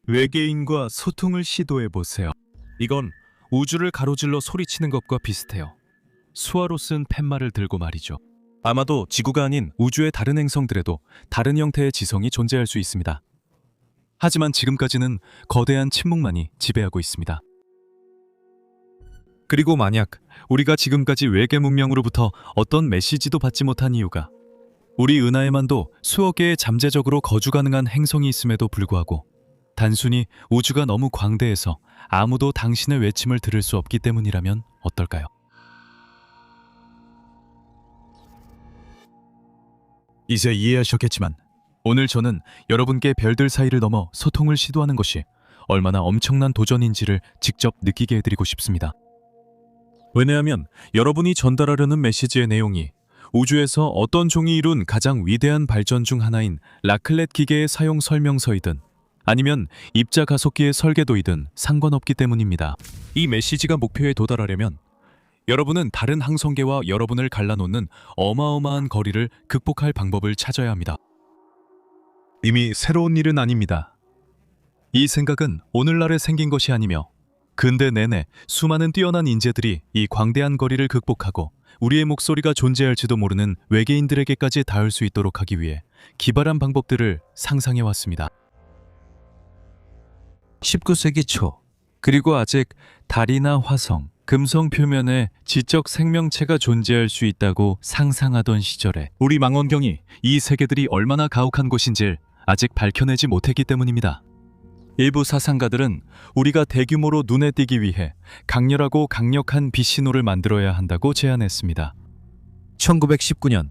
외계인과 소통을 시도해 보세요. 이건 우주를 가로질러 소리치는 것과 비슷해요. 수화로 쓴 팻말을 들고 말이죠. 아마도 지구가 아닌 우주의 다른 행성들에도 다른 형태의 지성이 존재할 수 있습니다. 하지만 지금까지는 거대한 침묵만이 지배하고 있습니다. 그리고 만약 우리가 지금까지 외계 문명으로부터 어떤 메시지도 받지 못한 이유가 우리 은하에만도 수억 개의 잠재적으로 거주 가능한 행성이 있음에도 불구하고 단순히 우주가 너무 광대해서 아무도 당신의 외침을 들을 수 없기 때문이라면 어떨까요? 이제 이해하셨겠지만 오늘 저는 여러분께 별들 사이를 넘어 소통을 시도하는 것이 얼마나 엄청난 도전인지를 직접 느끼게 해드리고 싶습니다. 왜냐하면 여러분이 전달하려는 메시지의 내용이 우주에서 어떤 종이 이룬 가장 위대한 발전 중 하나인 라클렛 기계의 사용 설명서이든 아니면 입자 가속기의 설계도이든 상관없기 때문입니다. 이 메시지가 목표에 도달하려면 여러분은 다른 항성계와 여러분을 갈라놓는 어마어마한 거리를 극복할 방법을 찾아야 합니다. 이미 새로운 일은 아닙니다. 이 생각은 오늘날에 생긴 것이 아니며 근대 내내 수많은 뛰어난 인재들이 이 광대한 거리를 극복하고 우리의 목소리가 존재할지도 모르는 외계인들에게까지 닿을 수 있도록 하기 위해 기발한 방법들을 상상해왔습니다. 19세기 초, 그리고 아직 달이나 화성, 금성 표면에 지적 생명체가 존재할 수 있다고 상상하던 시절에 우리 망원경이 이 세계들이 얼마나 가혹한 곳인지를 아직 밝혀내지 못했기 때문입니다. 일부 사상가들은 우리가 대규모로 눈에 띄기 위해 강렬하고 강력한 빛신호를 만들어야 한다고 제안했습니다. 1919년,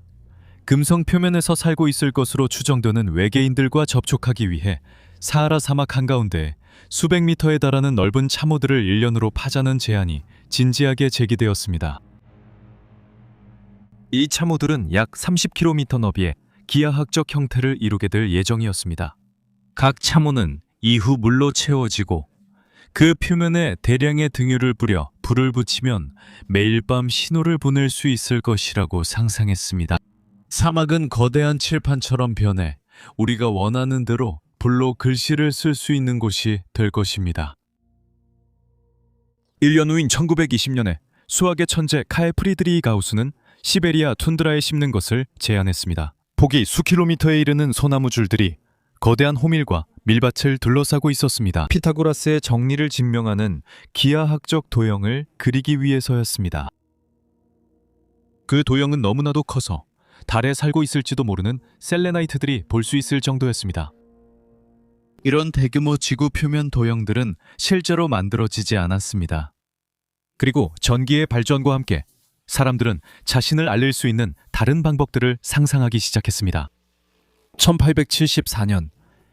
금성 표면에서 살고 있을 것으로 추정되는 외계인들과 접촉하기 위해 사하라 사막 한가운데 수백 미터에 달하는 넓은 참호들을 일련으로 파자는 제안이 진지하게 제기되었습니다. 이 참호들은 약 30km 너비의 기하학적 형태를 이루게 될 예정이었습니다. 각 참호는 이후 물로 채워지고 그 표면에 대량의 등유를 뿌려 불을 붙이면 매일 밤 신호를 보낼 수 있을 것이라고 상상했습니다. 사막은 거대한 칠판처럼 변해 우리가 원하는 대로 불로 글씨를 쓸 수 있는 곳이 될 것입니다. 1년 후인 1920년에 수학의 천재 칼 프리드리히 가우스는 시베리아 툰드라에 심는 것을 제안했습니다. 폭이 수킬로미터에 이르는 소나무 줄들이 거대한 호밀과 밀밭을 둘러싸고 있었습니다. 피타고라스의 정리를 증명하는 기하학적 도형을 그리기 위해서였습니다. 그 도형은 너무나도 커서 달에 살고 있을지도 모르는 셀레나이트들이 볼 수 있을 정도였습니다. 이런 대규모 지구 표면 도형들은 실제로 만들어지지 않았습니다. 그리고 전기의 발전과 함께 사람들은 자신을 알릴 수 있는 다른 방법들을 상상하기 시작했습니다. 1874년,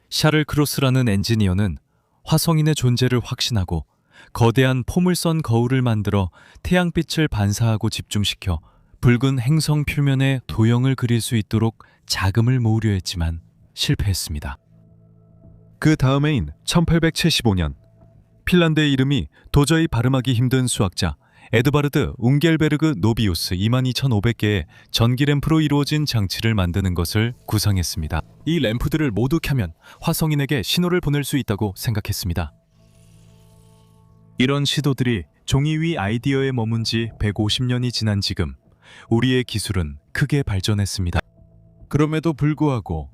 샤를 크로스라는 엔지니어는 화성인의 존재를 확신하고 거대한 포물선 거울을 만들어 태양빛을 반사하고 집중시켜 붉은 행성 표면에 도형을 그릴 수 있도록 자금을 모으려 했지만 실패했습니다. 그 다음 해인 1875년, 핀란드의 이름이 도저히 발음하기 힘든 수학자 에드바르드 웅겔베르그 노비우스 22,500개의 전기 램프로 이루어진 장치를 만드는 것을 구상했습니다. 이 램프들을 모두 켜면 화성인에게 신호를 보낼 수 있다고 생각했습니다. 이런 시도들이 종이 위 아이디어에 머문 지 150년이 지난 지금 우리의 기술은 크게 발전했습니다. 그럼에도 불구하고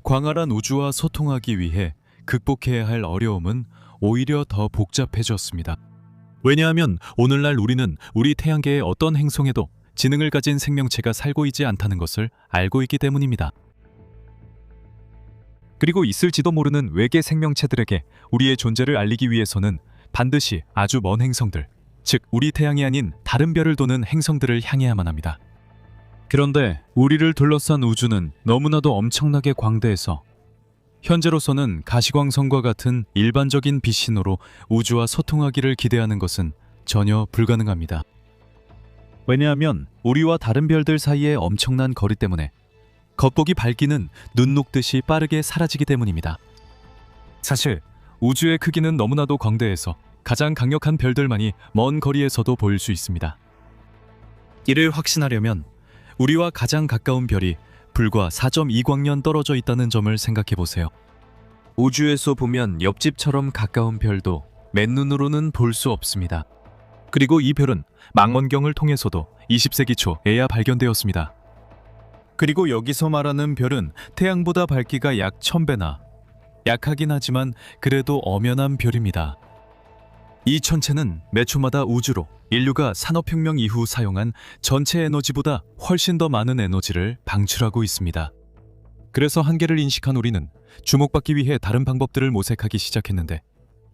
광활한 우주와 소통하기 위해 극복해야 할 어려움은 오히려 더 복잡해졌습니다. 왜냐하면 오늘날 우리는 우리 태양계의 어떤 행성에도 지능을 가진 생명체가 살고 있지 않다는 것을 알고 있기 때문입니다. 그리고 있을지도 모르는 외계 생명체들에게 우리의 존재를 알리기 위해서는 반드시 아주 먼 행성들, 즉 우리 태양이 아닌 다른 별을 도는 행성들을 향해야만 합니다. 그런데 우리를 둘러싼 우주는 너무나도 엄청나게 광대해서 현재로서는 가시광선과 같은 일반적인 빛신호로 우주와 소통하기를 기대하는 것은 전혀 불가능합니다. 왜냐하면 우리와 다른 별들 사이의 엄청난 거리 때문에 겉보기 밝기는 눈 녹듯이 빠르게 사라지기 때문입니다. 사실 우주의 크기는 너무나도 광대해서 가장 강력한 별들만이 먼 거리에서도 보일 수 있습니다. 이를 확신하려면 우리와 가장 가까운 별이 불과 4.2광년 떨어져 있다는 점을 생각해 보세요. 우주에서 보면 옆집처럼 가까운 별도 맨눈으로는 볼 수 없습니다. 그리고 이 별은 망원경을 통해서도 20세기 초에야 발견되었습니다. 그리고 여기서 말하는 별은 태양보다 밝기가 약 1000배나 약하긴 하지만 그래도 엄연한 별입니다. 이 천체는 매 초마다 우주로 인류가 산업혁명 이후 사용한 전체 에너지보다 훨씬 더 많은 에너지를 방출하고 있습니다. 그래서 한계를 인식한 우리는 주목받기 위해 다른 방법들을 모색하기 시작했는데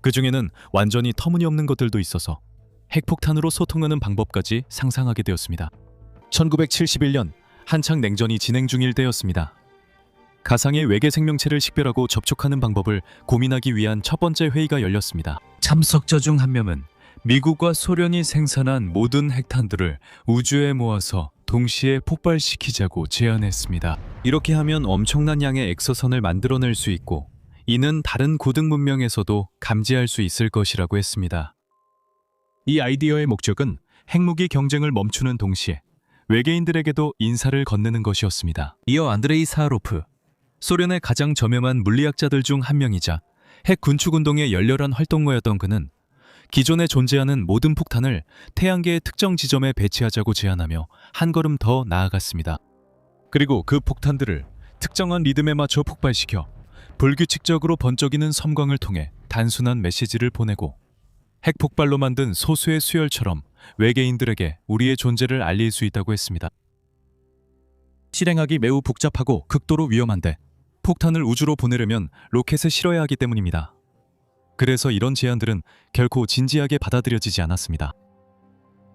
그 중에는 완전히 터무니없는 것들도 있어서 핵폭탄으로 소통하는 방법까지 상상하게 되었습니다. 1971년 한창 냉전이 진행 중일 때였습니다. 가상의 외계 생명체를 식별하고 접촉하는 방법을 고민하기 위한 첫 번째 회의가 열렸습니다. 참석자 중 한 명은 미국과 소련이 생산한 모든 핵탄두를 우주에 모아서 동시에 폭발시키자고 제안했습니다. 이렇게 하면 엄청난 양의 엑소선을 만들어낼 수 있고 이는 다른 고등 문명에서도 감지할 수 있을 것이라고 했습니다. 이 아이디어의 목적은 핵무기 경쟁을 멈추는 동시에 외계인들에게도 인사를 건네는 것이었습니다. 이어 안드레이 사하로프, 소련의 가장 저명한 물리학자들 중 한 명이자 핵 군축 운동의 열렬한 활동가였던 그는 기존에 존재하는 모든 폭탄을 태양계의 특정 지점에 배치하자고 제안하며 한 걸음 더 나아갔습니다. 그리고 그 폭탄들을 특정한 리듬에 맞춰 폭발시켜 불규칙적으로 번쩍이는 섬광을 통해 단순한 메시지를 보내고 핵폭발로 만든 소수의 수혈처럼 외계인들에게 우리의 존재를 알릴 수 있다고 했습니다. 실행하기 매우 복잡하고 극도로 위험한데 폭탄을 우주로 보내려면 로켓을 실어야 하기 때문입니다. 그래서 이런 제안들은 결코 진지하게 받아들여지지 않았습니다.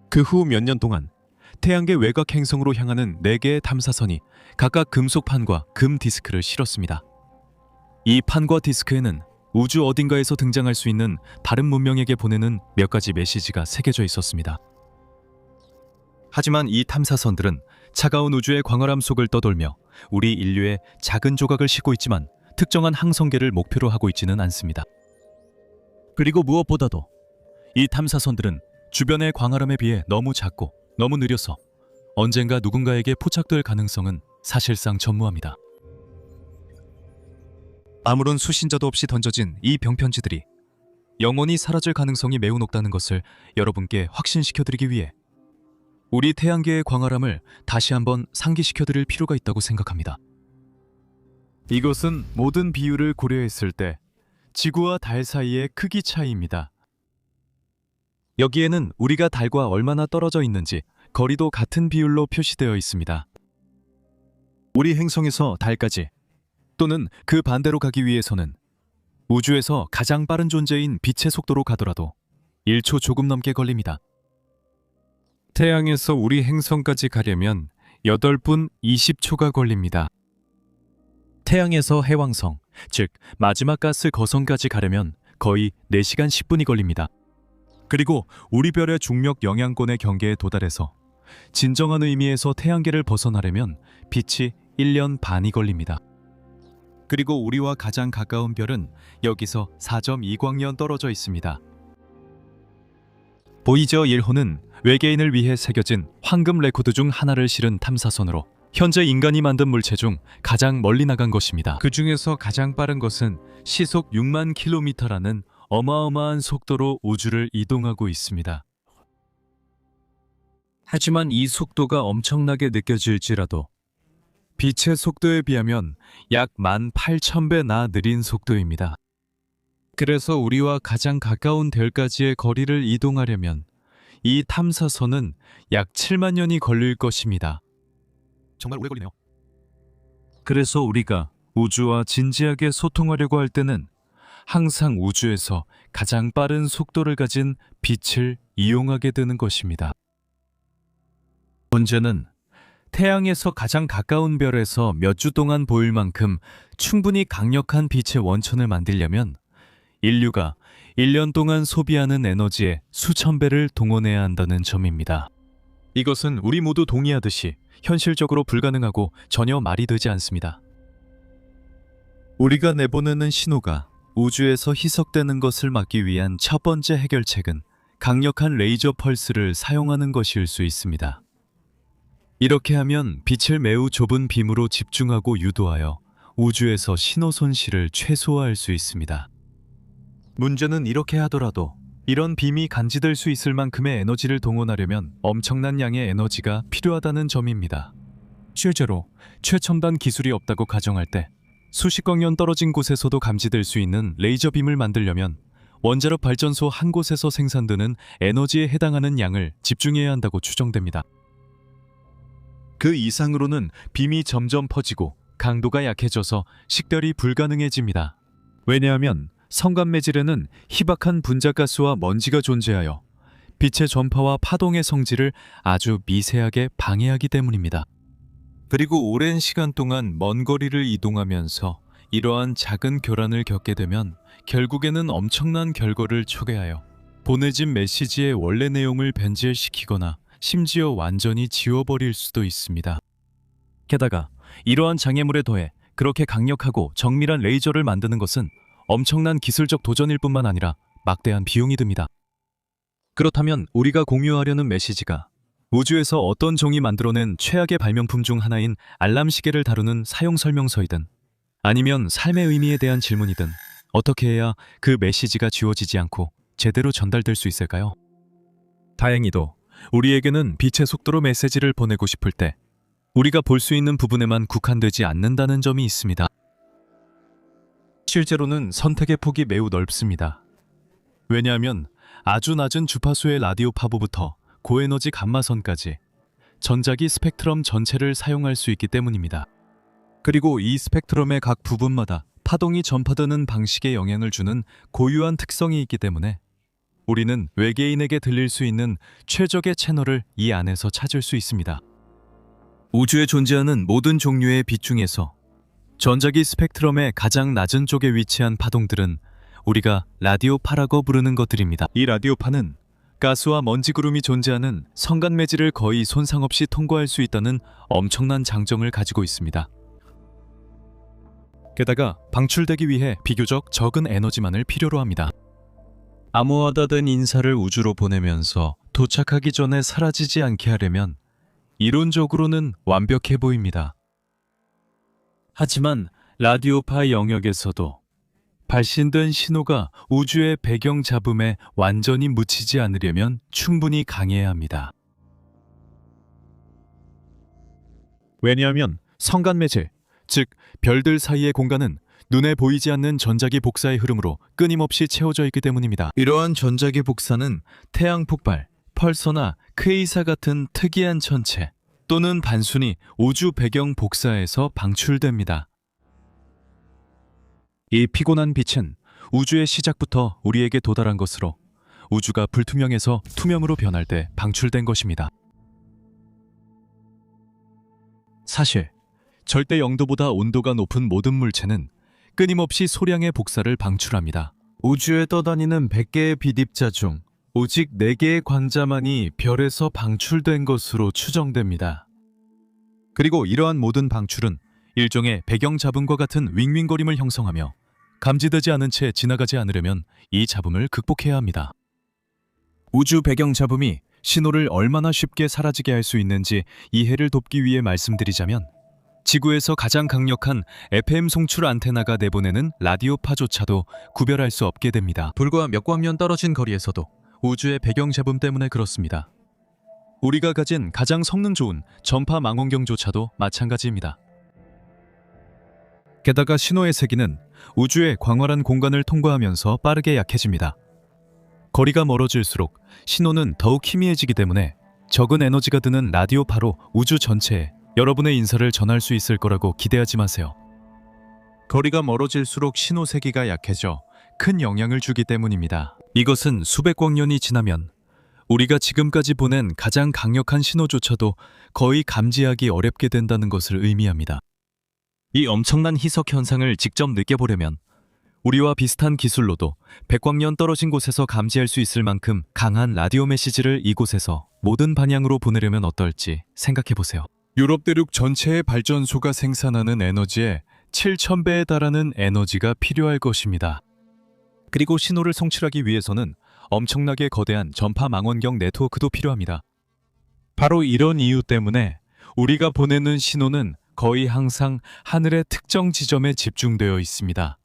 그 후 몇 년 동안 태양계 외곽 행성으로 향하는 4개의 탐사선이 각각 금속판과 금 디스크를 실었습니다. 이 판과 디스크에는 우주 어딘가에서 등장할 수 있는 다른 문명에게 보내는 몇 가지 메시지가 새겨져 있었습니다. 하지만 이 탐사선들은 차가운 우주의 광활함 속을 떠돌며 우리 인류의 작은 조각을 싣고 있지만 특정한 항성계를 목표로 하고 있지는 않습니다. 그리고 무엇보다도 이 탐사선들은 주변의 광활함에 비해 너무 작고 너무 느려서 언젠가 누군가에게 포착될 가능성은 사실상 전무합니다. 아무런 수신자도 없이 던져진 이 병편지들이 영원히 사라질 가능성이 매우 높다는 것을 여러분께 확신시켜드리기 위해 우리 태양계의 광활함을 다시 한번 상기시켜드릴 필요가 있다고 생각합니다. 이것은 모든 비율을 고려했을 때 지구와 달 사이의 크기 차이입니다. 여기에는 우리가 달과 얼마나 떨어져 있는지 거리도 같은 비율로 표시되어 있습니다. 우리 행성에서 달까지 또는 그 반대로 가기 위해서는 우주에서 가장 빠른 존재인 빛의 속도로 가더라도 1초 조금 넘게 걸립니다. 태양에서 우리 행성까지 가려면 8분 20초가 걸립니다. 태양에서 해왕성, 즉 마지막 가스 거성까지 가려면 거의 4시간 10분이 걸립니다. 그리고 우리 별의 중력 영향권의 경계에 도달해서 진정한 의미에서 태양계를 벗어나려면 빛이 1년 반이 걸립니다. 그리고 우리와 가장 가까운 별은 여기서 4.2광년 떨어져 있습니다. 보이저 1호는 외계인을 위해 새겨진 황금 레코드 중 하나를 실은 탐사선으로 현재 인간이 만든 물체 중 가장 멀리 나간 것입니다. 그 중에서 가장 빠른 것은 시속 6만 킬로미터라는 어마어마한 속도로 우주를 이동하고 있습니다. 하지만 이 속도가 엄청나게 느껴질지라도 빛의 속도에 비하면 약 18,000배나 느린 속도입니다. 그래서 우리와 가장 가까운 별까지의 거리를 이동하려면 이 탐사선은 약 7만 년이 걸릴 것입니다. 정말 오래 걸리네요. 그래서 우리가 우주와 진지하게 소통하려고 할 때는 항상 우주에서 가장 빠른 속도를 가진 빛을 이용하게 되는 것입니다. 문제는 태양에서 가장 가까운 별에서 몇 주 동안 보일 만큼 충분히 강력한 빛의 원천을 만들려면 인류가 1년 동안 소비하는 에너지의 수천 배를 동원해야 한다는 점입니다. 이것은 우리 모두 동의하듯이 현실적으로 불가능하고 전혀 말이 되지 않습니다. 우리가 내보내는 신호가 우주에서 희석되는 것을 막기 위한 첫 번째 해결책은 강력한 레이저 펄스를 사용하는 것일 수 있습니다. 이렇게 하면 빛을 매우 좁은 빔으로 집중하고 유도하여 우주에서 신호 손실을 최소화할 수 있습니다. 문제는 이렇게 하더라도 이런 빔이 감지될 수 있을 만큼의 에너지를 동원하려면 엄청난 양의 에너지가 필요하다는 점입니다. 실제로 최첨단 기술이 없다고 가정할 때 수십억 년 떨어진 곳에서도 감지될 수 있는 레이저 빔을 만들려면 원자력 발전소 한 곳에서 생산되는 에너지에 해당하는 양을 집중해야 한다고 추정됩니다. 그 이상으로는 빔이 점점 퍼지고 강도가 약해져서 식별이 불가능해집니다. 왜냐하면 성간 매질에는 희박한 분자가스와 먼지가 존재하여 빛의 전파와 파동의 성질을 아주 미세하게 방해하기 때문입니다. 그리고 오랜 시간 동안 먼 거리를 이동하면서 이러한 작은 교란을 겪게 되면 결국에는 엄청난 결과를 초래하여 보내진 메시지의 원래 내용을 변질시키거나 심지어 완전히 지워버릴 수도 있습니다. 게다가 이러한 장애물에 더해 그렇게 강력하고 정밀한 레이저를 만드는 것은 엄청난 기술적 도전일 뿐만 아니라 막대한 비용이 듭니다. 그렇다면 우리가 공유하려는 메시지가 우주에서 어떤 종이 만들어낸 최악의 발명품 중 하나인 알람 시계를 다루는 사용 설명서이든 아니면 삶의 의미에 대한 질문이든 어떻게 해야 그 메시지가 지워지지 않고 제대로 전달될 수 있을까요? 다행히도 우리에게는 빛의 속도로 메시지를 보내고 싶을 때 우리가 볼 수 있는 부분에만 국한되지 않는다는 점이 있습니다. 실제로는 선택의 폭이 매우 넓습니다. 왜냐하면 아주 낮은 주파수의 라디오 파보부터 고에너지 감마선까지 전자기 스펙트럼 전체를 사용할 수 있기 때문입니다. 그리고 이 스펙트럼의 각 부분마다 파동이 전파되는 방식에 영향을 주는 고유한 특성이 있기 때문에 우리는 외계인에게 들릴 수 있는 최적의 채널을 이 안에서 찾을 수 있습니다. 우주에 존재하는 모든 종류의 빛 중에서 전자기 스펙트럼의 가장 낮은 쪽에 위치한 파동들은 우리가 라디오파라고 부르는 것들입니다. 이 라디오파는 가스와 먼지 구름이 존재하는 성간 매질을 거의 손상 없이 통과할 수 있다는 엄청난 장점을 가지고 있습니다. 게다가 방출되기 위해 비교적 적은 에너지만을 필요로 합니다. 암호화가 된 인사를 우주로 보내면서 도착하기 전에 사라지지 않게 하려면 이론적으로는 완벽해 보입니다. 하지만 라디오파 영역에서도 발신된 신호가 우주의 배경 잡음에 완전히 묻히지 않으려면 충분히 강해야 합니다. 왜냐하면 성간 매질, 즉 별들 사이의 공간은 눈에 보이지 않는 전자기 복사의 흐름으로 끊임없이 채워져 있기 때문입니다. 이러한 전자기 복사는 태양 폭발, 펄서나 퀘이사 같은 특이한 천체 또는 단순히 우주 배경 복사에서 방출됩니다. 이 피곤한 빛은 우주의 시작부터 우리에게 도달한 것으로 우주가 불투명해서 투명으로 변할 때 방출된 것입니다. 사실 절대 0도보다 온도가 높은 모든 물체는 끊임없이 소량의 복사를 방출합니다. 우주에 떠다니는 100개의 빛입자 중 오직 4개의 광자만이 별에서 방출된 것으로 추정됩니다. 그리고 이러한 모든 방출은 일종의 배경 잡음과 같은 윙윙거림을 형성하며 감지되지 않은 채 지나가지 않으려면 이 잡음을 극복해야 합니다. 우주 배경 잡음이 신호를 얼마나 쉽게 사라지게 할 수 있는지 이해를 돕기 위해 말씀드리자면 지구에서 가장 강력한 FM 송출 안테나가 내보내는 라디오파조차도 구별할 수 없게 됩니다. 불과 몇 광년 떨어진 거리에서도 우주의 배경 잡음 때문에 그렇습니다. 우리가 가진 가장 성능 좋은 전파 망원경조차도 마찬가지입니다. 게다가 신호의 세기는 우주의 광활한 공간을 통과하면서 빠르게 약해집니다. 거리가 멀어질수록 신호는 더욱 희미해지기 때문에 적은 에너지가 드는 라디오파로 우주 전체에 여러분의 인사를 전할 수 있을 거라고 기대하지 마세요. 거리가 멀어질수록 신호 세기가 약해져 큰 영향을 주기 때문입니다. 이것은 수백 광년이 지나면 우리가 지금까지 보낸 가장 강력한 신호조차도 거의 감지하기 어렵게 된다는 것을 의미합니다. 이 엄청난 희석 현상을 직접 느껴보려면 우리와 비슷한 기술로도 100광년 떨어진 곳에서 감지할 수 있을 만큼 강한 라디오 메시지를 이곳에서 모든 방향으로 보내려면 어떨지 생각해보세요. 유럽 대륙 전체의 발전소가 생산하는 에너지의 7,000배에 달하는 에너지가 필요할 것입니다. 그리고 신호를 송출하기 위해서는 엄청나게 거대한 전파 망원경 네트워크도 필요합니다. 바로 이런 이유 때문에 우리가 보내는 신호는 거의 항상 하늘의 특정 지점에 집중되어 있습니다.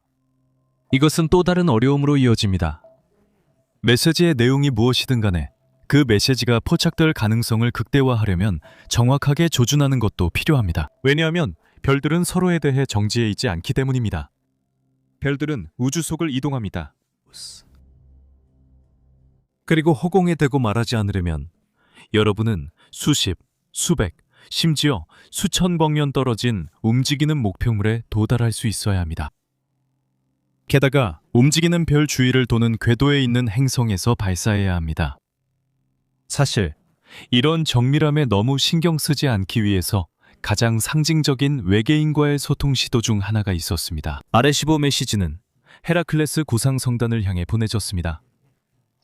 이것은 또 다른 어려움으로 이어집니다. 메시지의 내용이 무엇이든 간에 그 메시지가 포착될 가능성을 극대화하려면 정확하게 조준하는 것도 필요합니다. 왜냐하면 별들은 서로에 대해 정지해 있지 않기 때문입니다. 별들은 우주 속을 이동합니다. 그리고 허공에 대고 말하지 않으려면 여러분은 수십, 수백, 심지어 수천 광년 떨어진 움직이는 목표물에 도달할 수 있어야 합니다. 게다가 움직이는 별 주위를 도는 궤도에 있는 행성에서 발사해야 합니다. 사실 이런 정밀함에 너무 신경 쓰지 않기 위해서 가장 상징적인 외계인과의 소통 시도 중 하나가 있었습니다. 아레시보 메시지는 헤라클레스 고상 성단을 향해 보내졌습니다.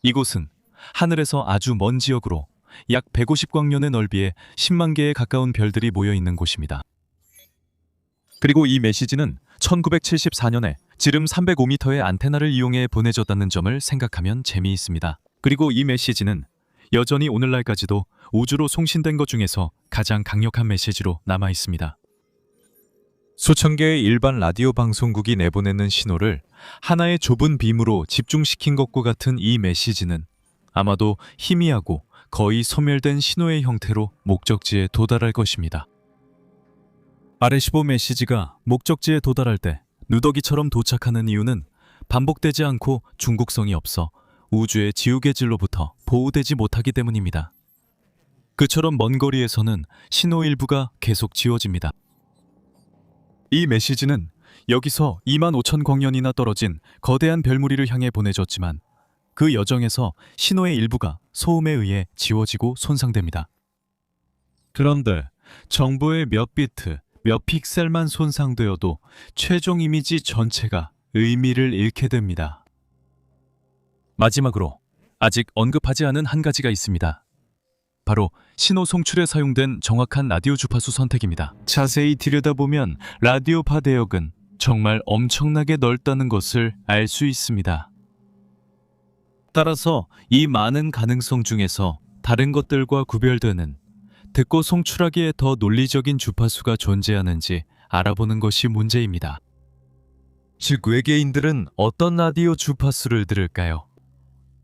이곳은 하늘에서 아주 먼 지역으로 약 150광년의 넓이에 10만 개에 가까운 별들이 모여 있는 곳입니다. 그리고 이 메시지는 1974년에 지름 305m의 안테나를 이용해 보내졌다는 점을 생각하면 재미있습니다. 그리고 이 메시지는 여전히 오늘날까지도 우주로 송신된 것 중에서 가장 강력한 메시지로 남아 있습니다. 수천 개의 일반 라디오 방송국이 내보내는 신호를 하나의 좁은 빔으로 집중시킨 것과 같은 이 메시지는 아마도 희미하고 거의 소멸된 신호의 형태로 목적지에 도달할 것입니다. 아레시보 메시지가 목적지에 도달할 때 누더기처럼 도착하는 이유는 반복되지 않고 중국성이 없어 우주의 지우개 질로부터 보호되지 못하기 때문입니다. 그처럼 먼 거리에서는 신호 일부가 계속 지워집니다. 이 메시지는 여기서 2만 5천 광년이나 떨어진 거대한 별무리를 향해 보내졌지만 그 여정에서 신호의 일부가 소음에 의해 지워지고 손상됩니다. 그런데 정보의 몇 비트, 몇 픽셀만 손상되어도 최종 이미지 전체가 의미를 잃게 됩니다. 마지막으로 아직 언급하지 않은 한 가지가 있습니다. 바로 신호 송출에 사용된 정확한 라디오 주파수 선택입니다. 자세히 들여다보면 라디오파 대역은 정말 엄청나게 넓다는 것을 알 수 있습니다. 따라서 이 많은 가능성 중에서 다른 것들과 구별되는 듣고 송출하기에 더 논리적인 주파수가 존재하는지 알아보는 것이 문제입니다. 즉 외계인들은 어떤 라디오 주파수를 들을까요?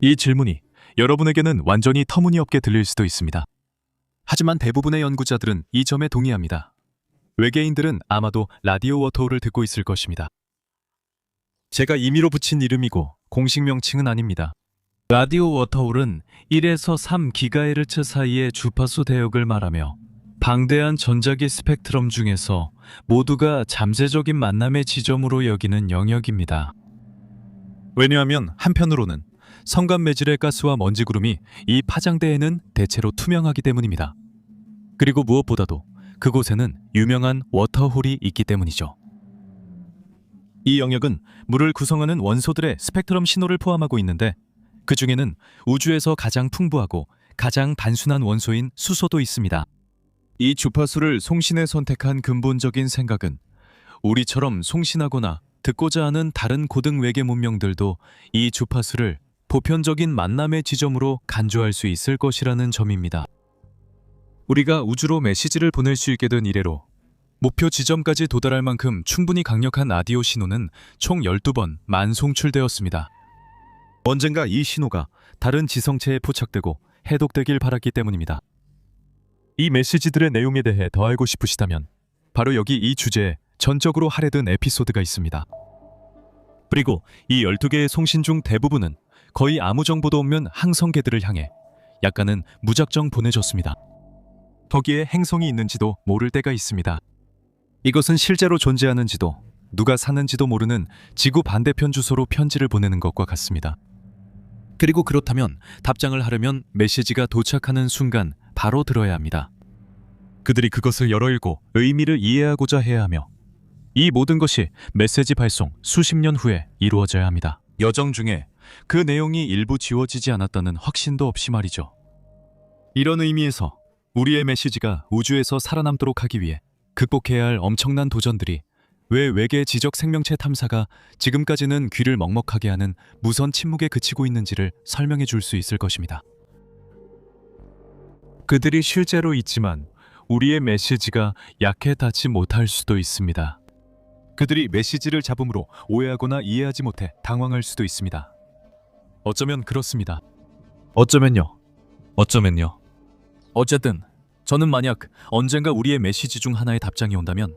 이 질문이 여러분에게는 완전히 터무니없게 들릴 수도 있습니다. 하지만 대부분의 연구자들은 이 점에 동의합니다. 외계인들은 아마도 라디오 워터홀을 듣고 있을 것입니다. 제가 임의로 붙인 이름이고 공식 명칭은 아닙니다. 라디오 워터홀은 1에서 3GHz 사이의 주파수 대역을 말하며 방대한 전자기 스펙트럼 중에서 모두가 잠재적인 만남의 지점으로 여기는 영역입니다. 왜냐하면 한편으로는 성간 매질의 가스와 먼지 구름이 이 파장대에는 대체로 투명하기 때문입니다. 그리고 무엇보다도 그곳에는 유명한 워터홀이 있기 때문이죠. 이 영역은 물을 구성하는 원소들의 스펙트럼 신호를 포함하고 있는데 그 중에는 우주에서 가장 풍부하고 가장 단순한 원소인 수소도 있습니다. 이 주파수를 송신에 선택한 근본적인 생각은 우리처럼 송신하거나 듣고자 하는 다른 고등 외계 문명들도 이 주파수를 보편적인 만남의 지점으로 간주할 수 있을 것이라는 점입니다. 우리가 우주로 메시지를 보낼 수 있게 된 이래로 목표 지점까지 도달할 만큼 충분히 강력한 라디오 신호는 총 12번 만송출되었습니다. 언젠가 이 신호가 다른 지성체에 포착되고 해독되길 바랐기 때문입니다. 이 메시지들의 내용에 대해 더 알고 싶으시다면 바로 여기 이 주제에 전적으로 할애된 에피소드가 있습니다. 그리고 이 12개의 송신 중 대부분은 거의 아무 정보도 없는 항성계들을 향해 약간은 무작정 보내졌습니다. 거기에 행성이 있는지도 모를 때가 있습니다. 이것은 실제로 존재하는지도 누가 사는지도 모르는 지구 반대편 주소로 편지를 보내는 것과 같습니다. 그리고 그렇다면 답장을 하려면 메시지가 도착하는 순간 바로 들어야 합니다. 그들이 그것을 열어 읽고 의미를 이해하고자 해야 하며 이 모든 것이 메시지 발송 수십 년 후에 이루어져야 합니다. 여정 중에 그 내용이 일부 지워지지 않았다는 확신도 없이 말이죠. 이런 의미에서 우리의 메시지가 우주에서 살아남도록 하기 위해 극복해야 할 엄청난 도전들이 왜 외계 지적 생명체 탐사가 지금까지는 귀를 먹먹하게 하는 무선 침묵에 그치고 있는지를 설명해 줄 수 있을 것입니다. 그들이 실제로 있지만 우리의 메시지가 약해 닿지 못할 수도 있습니다. 그들이 메시지를 잡음으로 오해하거나 이해하지 못해 당황할 수도 있습니다. 어쩌면 그렇습니다. 어쩌면요. 어쨌든 저는 만약 언젠가 우리의 메시지 중 하나의 답장이 온다면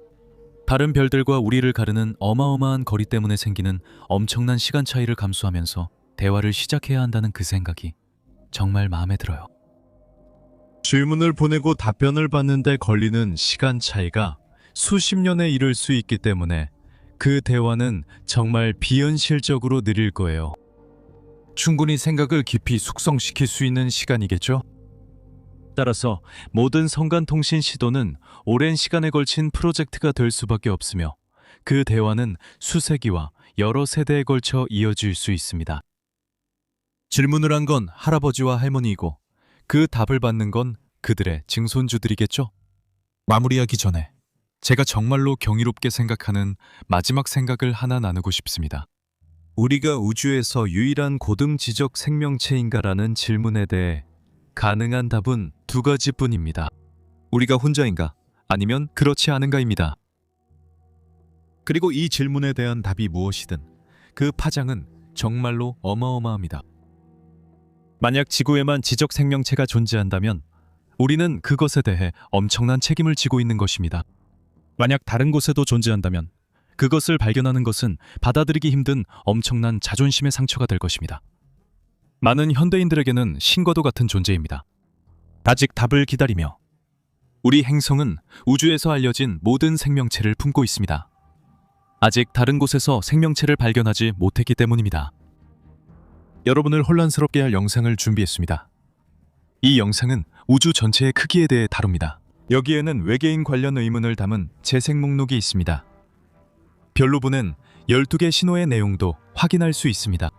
다른 별들과 우리를 가르는 어마어마한 거리 때문에 생기는 엄청난 시간 차이를 감수하면서 대화를 시작해야 한다는 그 생각이 정말 마음에 들어요. 질문을 보내고 답변을 받는데 걸리는 시간 차이가 수십 년에 이를 수 있기 때문에 그 대화는 정말 비현실적으로 느릴 거예요. 충분히 생각을 깊이 숙성시킬 수 있는 시간이겠죠? 따라서 모든 성간통신 시도는 오랜 시간에 걸친 프로젝트가 될 수밖에 없으며 그 대화는 수세기와 여러 세대에 걸쳐 이어질 수 있습니다. 질문을 한 건 할아버지와 할머니이고 그 답을 받는 건 그들의 증손주들이겠죠? 마무리하기 전에 제가 정말로 경이롭게 생각하는 마지막 생각을 하나 나누고 싶습니다. 우리가 우주에서 유일한 고등지적 생명체인가라는 질문에 대해 가능한 답은 두 가지뿐입니다. 우리가 혼자인가? 아니면 그렇지 않은가입니다. 그리고 이 질문에 대한 답이 무엇이든 그 파장은 정말로 어마어마합니다. 만약 지구에만 지적 생명체가 존재한다면 우리는 그것에 대해 엄청난 책임을 지고 있는 것입니다. 만약 다른 곳에도 존재한다면 그것을 발견하는 것은 받아들이기 힘든 엄청난 자존심의 상처가 될 것입니다. 많은 현대인들에게는 신과도 같은 존재입니다. 아직 답을 기다리며 우리 행성은 우주에서 알려진 모든 생명체를 품고 있습니다. 아직 다른 곳에서 생명체를 발견하지 못했기 때문입니다. 여러분을 혼란스럽게 할 영상을 준비했습니다. 이 영상은 우주 전체의 크기에 대해 다룹니다. 여기에는 외계인 관련 의문을 담은 재생 목록이 있습니다. 별로 보낸 12개 신호의 내용도 확인할 수 있습니다.